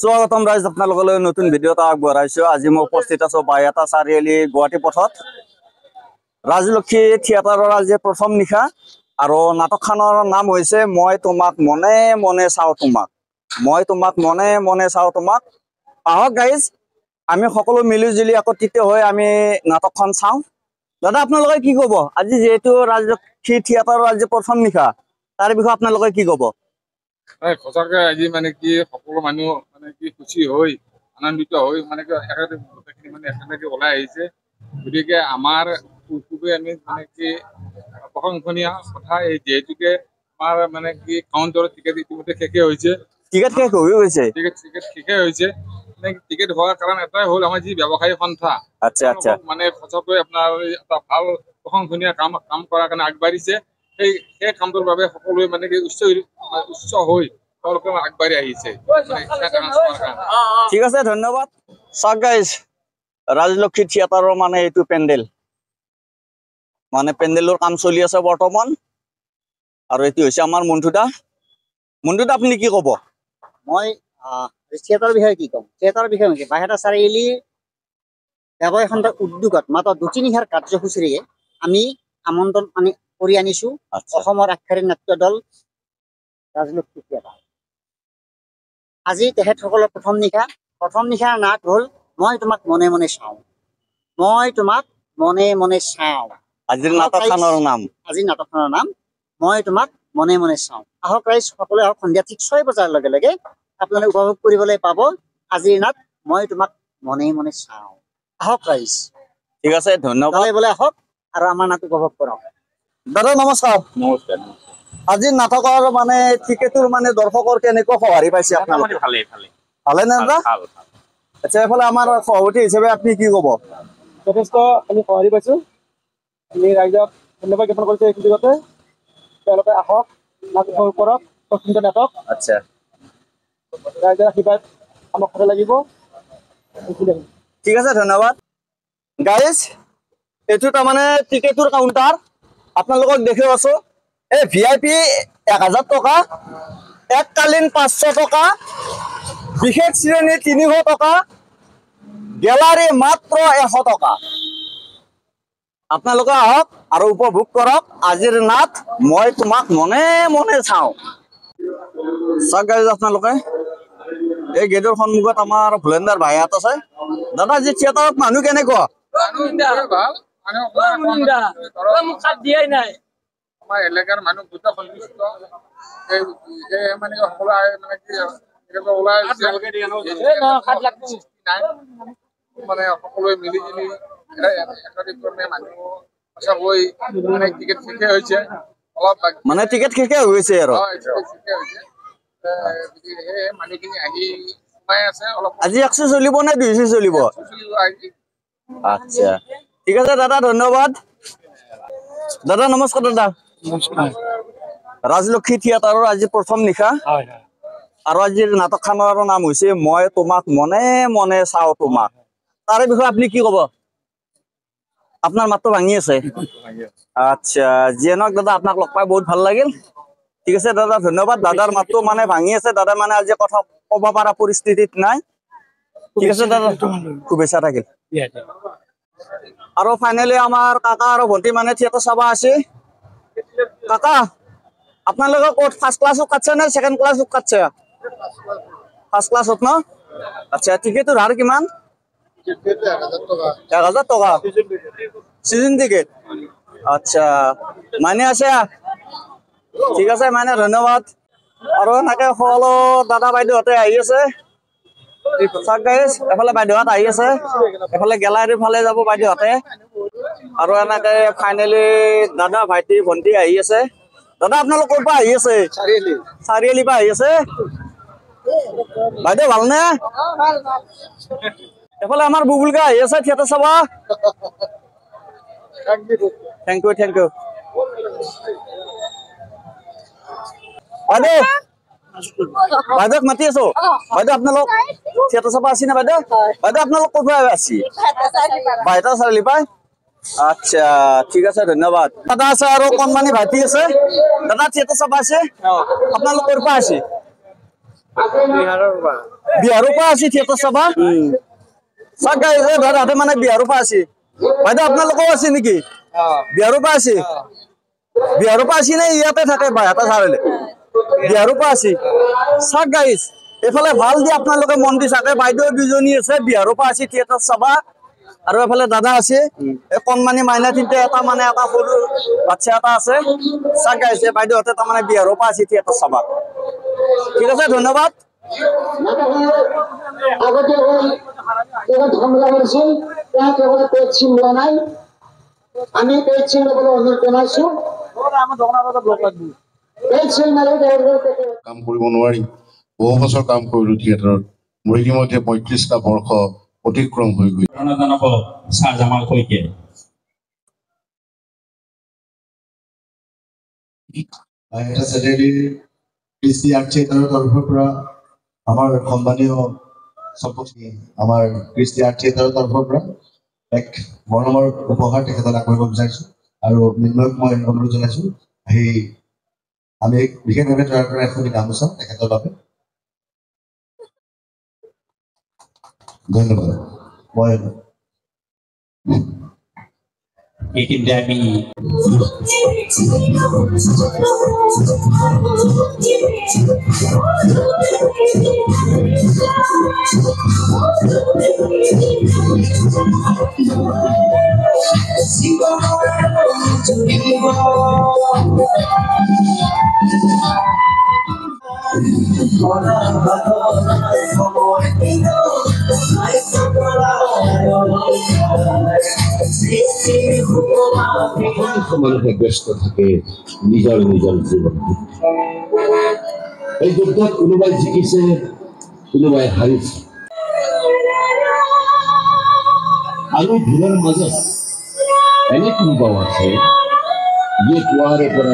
স্বাগতম ৰাইজ আপোনালোকলৈ নতুন ভিডিঅ' এটা আগবঢ়াইছো। আজি মই উপস্থিত আছো বাইহাটা চাৰিআলি গুৱাহাটী পথত। ৰাজলক্ষ্মী থিয়েটাৰৰ আজি প্ৰথম নিশা আৰু নাটকখনৰ নাম হৈছে মই তোমাক মনে মনে চাওঁ তোমাক। মই তোমাক মনে মনে চাওঁ তোমাক। আহক গাইজ, আমি সকলো মিলি জুলি একত্ৰিত হৈ আমি নাটকখন চাওঁ। দাদা আপোনালোকে কি ক'ব? আজি যিহেতু ৰাজলক্ষ্মী থিয়েটাৰৰ আজি প্ৰথম নিশা, তাৰ বিষয়ে আপোনালোকে কি ক'ব? সঁচাকে আজি মানে কি সকলো মানুহ মানে কি খুশি হৈ আনন্দিত হৈ মানে কি গোটেইখিনি মানে একেলগে ওলাই আহিছে। গতিকে আমাৰ খুবেই আমি মানে কি প্ৰশংসনীয় কথা, এই যিহেতুকে আমাৰ মানে কি কাউণ্টাৰৰ টিকেট ইতিমধ্যে শেষে হৈছে। টিকেট শেষ হৈ গৈছে? টিকেট শেষে হৈছে। মানে টিকেট হোৱাৰ কাৰণ এটাই হ'ল, আমাৰ যি ব্যৱসায়ী সন্থা মানে সঁচাকৈ আপোনাৰ এটা ভাল প্ৰশংসনীয় কাম কৰাৰ কাৰণে আগবাঢ়িছে। সেই কামটোৰ বাবে সকলোৱে মানে কি উচ্চ হৈ তেওঁলোকে আগবাঢ়ি আহিছে। ঠিক আছে, ধন্যবাদ। চাওক গাইজ, ৰাজলক্ষ্মী থিয়েটাৰৰ মানে এইটো পেণ্ডেল, মানে পেণ্ডেলৰ কাম চলি আছে বৰ্তমান। আৰু এইটো হৈছে আমাৰ মণ্টুদা। মণ্টুদা আপুনি কি ক'ব? মই থিয়েটাৰৰ বিষয়ে কি ক'ম? থিয়েটাৰৰ বিষয়ে হৈছে বাইহাটা চাৰিআলি ব্যৱসায়ী সন্থাৰ উদ্যোগত মাত্ৰ দুটি নিশাৰ কাৰ্যসূচীৰে আমি আমন্ত্ৰণ কৰি আনিছো অসমৰ আগশাৰীৰ নাট্য দল ৰাজলক্ষ্মী থিয়েটাৰ। আজি তেখেতসকলৰ প্ৰথম নিশাৰ নাট হ'ল মই তোমাক মনে মনে চাওঁ। মই তোমাক মনে মনে চাওঁ। আজিৰ নাটকখনৰ নাম মই তোমাক মনে মনে চাওঁ। আহক ৰাইজ, সকলোৱে আহক। সন্ধিয়া ঠিক 6 বজাৰ লগে লগে আপোনালোকে উপভোগ কৰিবলৈ পাব আজিৰ নাট মই তোমাক মনে মনে চাওঁ। আহক ৰাইজ। ঠিক আছে, ধন্যবাদ। বোলে আহক আৰু আমাৰ নাট উপভোগ কৰক। দাদা নমস্কাৰ। নমস্কাৰ। আজি নাটকৰ মানে টিকেটৰ মানে দৰ্শকৰ কেনেকুৱা সঁহাৰি পাইছে আপোনালোকে? ভালে নে দাদা? আচ্ছা, এইফালে আমাৰ সভাপতি হিচাপে আপুনি কি ক'ব? যথেষ্ট আমি সঁহাৰি পাইছো। আমি ৰাইজক ধন্যবাদ জ্ঞাপন কৰিছো এই সুযোগতে। তেওঁলোকে আহক, নাট উপভোগ কৰক, প্ৰস্তুত নাটক। আচ্ছা, ৰাইজৰ আশীৰ্বাদ আমাক সদায় লাগিব। ঠিক আছে, ধন্যবাদ। গাইজ, এইটো তাৰমানে টিকেটৰ কাউণ্টাৰ। আপোনালোকক দেখি আছো, এই VIP 1000 টকা, এককালীন 500 টকা, বিশেষ শ্ৰেণী 300 টকা, গেলাৰী মাত্ৰ 100 টকা। আপোনালোকে আহক আৰু উপভোগ কৰক আজিৰ নাট মই তোমাক মনে মনে চাওঁ। চাওক গাইজ, আপোনালোকে এই গেটৰ সন্মুখত আমাৰ ভলেণ্টাৰ ভাইহাত আছে। দাদা, আজি থিয়েটাৰত মানুহ কেনেকুৱা? আমাৰ এলেকাৰ মানুহ দুটা সন্তুষ্ট মানে মানে সকলোৱে মিলি জুলি মানুহ সঁচাকৈ মানে টিকেট শেষে হৈছে। অলপ মানে টিকেট শেষে হৈছে আৰু মানুহখিনি আহি সোমাই আছে। অলপ আজি 100 চলিব নে 200 চলিব? আচ্ছা, ঠিক আছে দাদা, ধন্যবাদ। দাদা নমস্কাৰ। দাদা ৰাজলক্ষ্মী থিয়েটাৰৰ আজি প্ৰথম নিশা আৰু আজিৰ নাটকখনৰ নাম হৈছে মই তোমাক মনে মনে চাওঁ তোমাক। তাৰে বিষয়ে আপুনি কি ক'ব? আপোনাৰ মাতটো ভাঙি আছে। আচ্ছা, যিয়ে নহওক দাদা, আপোনাক লগ পাই বহুত ভাল লাগিল। ঠিক আছে দাদা, ধন্যবাদ। দাদাৰ মাতটো মানে ভাঙি আছে, দাদা মানে আজি কথা ক'ব পৰা পৰিস্থিতিত নাই। ঠিক আছে দাদা, শুভেচ্ছা থাকিল। আৰু ফাইনেলি আমাৰ কাকা আৰু ভণ্টি মানে থিয়েটাৰ চাব আছে। কাকা, আপোনালোকে ক'ত ফাৰ্ষ্ট ক্লাছত কাটছে নে ছেকেণ্ড ক্লাছত কাটছে? ফাৰ্ষ্ট ক্লাছত ন? আচ্ছা, টিকেটৰ হাৰ কিমান? 1000 টকা চিজন টিকেট। আচ্ছা, মানে আছে। ঠিক আছে, মানে ধন্যবাদ। আৰু এনেকে সকলো দাদা বাইদেউহঁতে আহি আছে। চাওক গাইজ, এফালে বাইদেউহঁত আহি আছে, এফালে গেলাৰীৰ ফালে যাব বাইদেউহঁতে। আৰু এনেকে ফাইনেলি দাদা ভাইটি ভণ্টি আহি আছে। দাদা, আপোনালোক ক'ৰ পৰা আহি আছে? চাৰিআলিৰ পৰা আহি আছে। বাইদেউ ভালনে? এফালে আমাৰ বুবুলকা আহি আছে থিয়েটাৰ চাব। Thank you, thank you. বাইদেউ, বাইদেউক মাতি আছো। বাইদেউ, আপোনালোক থিয়েটাৰ চাব আছে নে বাইদেউ? বাইদেউ, আপোনালোক ক'ৰ পৰা আছে? বাইহাটা চাৰিআলি পাই। আচ্ছা, ঠিক আছে, ধন্যবাদ। দাদা আছে আৰু কণমানি ভাইটি আছে। দাদা, থিয়েটাৰ চাব আছে? আপোনালোক ক'ৰ পৰা আছে? বিহাৰৰ পৰা আছে থিয়েটাৰ চাবা চাক গাইজ দাদাহঁতে মানে বিহাৰৰ পৰা আছে বাইদেউ আপোনালোকেও আছে নেকি বিহাৰৰ পৰা আছে বিহাৰৰ পৰা আছে নে ইয়াতে থাকে বাইহাটা চাৰিআলি বিহাৰৰ পৰা আছে চাক গাইজ এইফালে ভাল দি আপোনালোকে মন দি চাকে বাইদেউ দুজনী আছে বিহাৰৰ পৰা আছে থিয়েটাৰ চাবা আৰু এফালে দাদা আছে এই কণমানি মাইনা তিনটা এটা মানে এটা সৰু বাচ্চা এটা আছে চাক গাইজ বাইদেউহঁতে তাৰমানে বিহাৰৰ পৰা আছে থিয়েটাৰ চাবা ঠিক আছে ধন্যবাদ আগতে এবাৰ হামলা হয়েছিল ત્યાં কেবল পেট ছিন লোৱা নাই আমি পেট ছিন ল'বলৈ অনুৰোধ জনাইছো পেট ছিন মাৰি কাম কৰিব নোৱাৰি বহু বছৰ কাম কৰিলো থিয়েটাৰত মোৰ ইতিমধ্যে ৩৫টা বৰ্ষ অতিক্ৰম হৈ গৈ ছাৰ জামাল শইকীয়া এটা চাৰিআলিৰ কৃষ্টি আৰ্ট থিয়েটাৰৰ তৰফৰ পৰা আমাৰ সন্মানীয় সম্পত্তি আমাৰ কৃষ্টি আৰ্ট থিয়েটাৰৰ তৰফৰ পৰা এক মৰমৰ উপহাৰ তেখেতলৈ আগবঢ়াব বিচাৰিছো আৰু নিৰ্ণয়ক মই অনুৰোধ জনাইছো আহি আমি বিশেষভাৱে তৈয়াৰ কৰা এখনি গামোচা তেখেতৰ বাবে ধন্যবাদ মই এইখিনিতে আমি মানুহে ব্যস্ত থাকে নিজৰ নিজৰ জীৱনত এই যুদ্ধত কোনোবাই জিকিছে কোনোবাই হাৰিছে আৰু ভিৰৰ মাজত এনে কোনোবাও আছে যিয়ে পুৱাৰে পৰা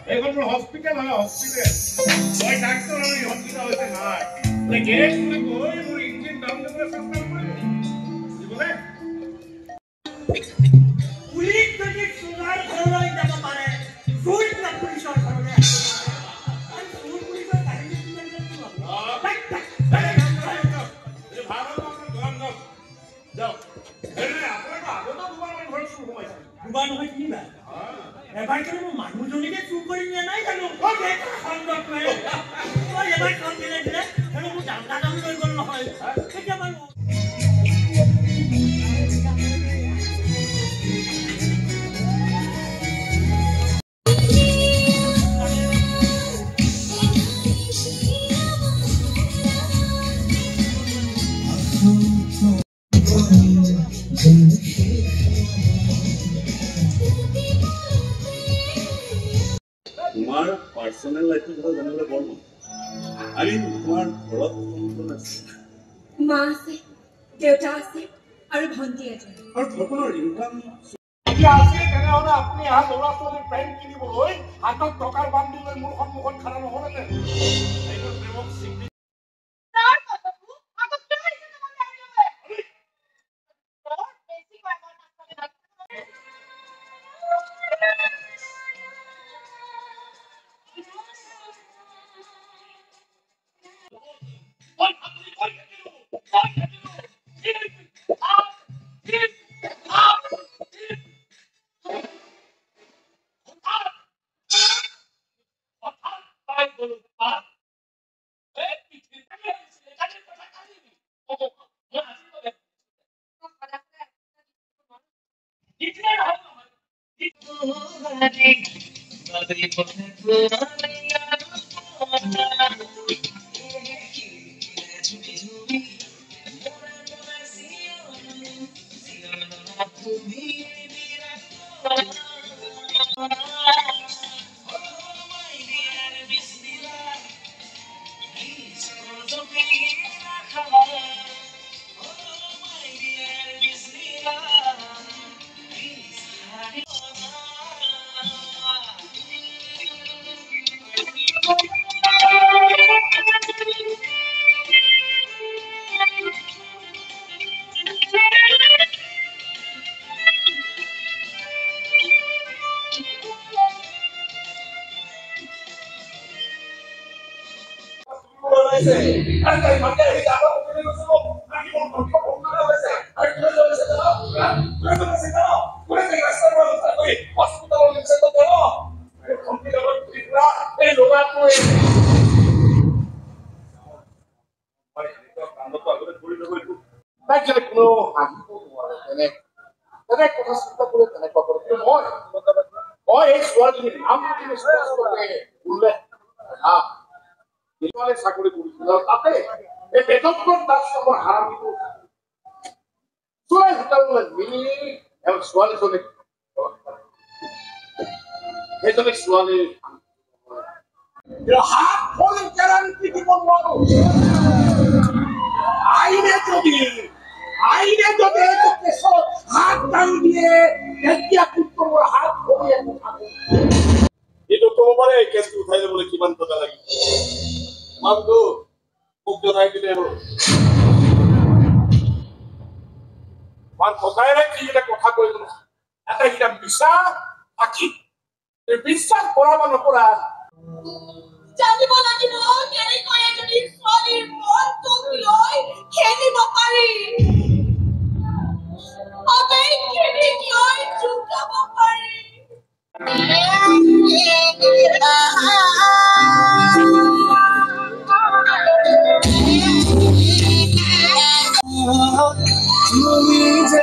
এখন হসপিটাল হয় হসপিটাল ওই ডাক্তার ওই হসপিটাল হইতে নাই বলে গেট করে গই মোর ইঞ্জিন ডাউন করে সস্তা করে কি বলে পুলিশ যদি সোনার ঘরে যাব পারে সুই না পুলিশের ঘরে আর সুই পুলিশের গাড়ি নিয়ে যাও দুবাৰ নহয় তিনিবাৰ এবাৰ কিন্তু মই মানুহজনীকে চুৰ কৰি নিয়া নাই জানো এবাৰ কাম দিলে দিলে মোৰ দামটা দাম লৈ গ'ল নহয় কেতিয়াবা তোমাৰ পাৰ্চনেল লাইফৰ কথা জানিবলৈ বৰ মন আমি তোমাৰ ঘৰত কোন আছে মা আছে দেউতা আছে আৰু ভণ্টি আছে আৰু ঘৰখনৰ ইনকাম এতিয়া আছে তেনেহ'লে আপুনি আহা ল'ৰা ছোৱালীৰ পেণ্ট কিনিবলৈ হাতত টকাৰ বান্ধি লৈ মোৰ সন্মুখত খাৰা নহ'লে এইবোৰ প্ৰেমক স্বীকৃতি চাকৰি কৰিছিল তাতে এই বেদব্ৰত দাস নামৰ হাৰামিটো মিলি ছোৱালীজনীক সেইজনী ছোৱালী হাত ভৰি গেৰাণ্টি দিব নোৱাৰো আইনে যদি এইটো কেছত হাত টান দিয়ে তেতিয়া কিন্তু মোৰ হাত ভৰি একো থাকে এইটো ক'ব পাৰে কেছটো উঠাই ল'বলৈ কিমান টকা লাগিব মানুহটো মোক জনাই দিলে আৰু মান সদায় কি এটা কথা কৈ দিলো এটা কিটা বিশ্বাস থাকি বিশ্বাস কৰা বা নকৰা জানিব লাগিব কেনেকৈ এজনী ছোৱালীৰ মনটোক লৈ খেলিব পাৰি আবেগখিনিক লৈ জোকাব পাৰি তুমি যে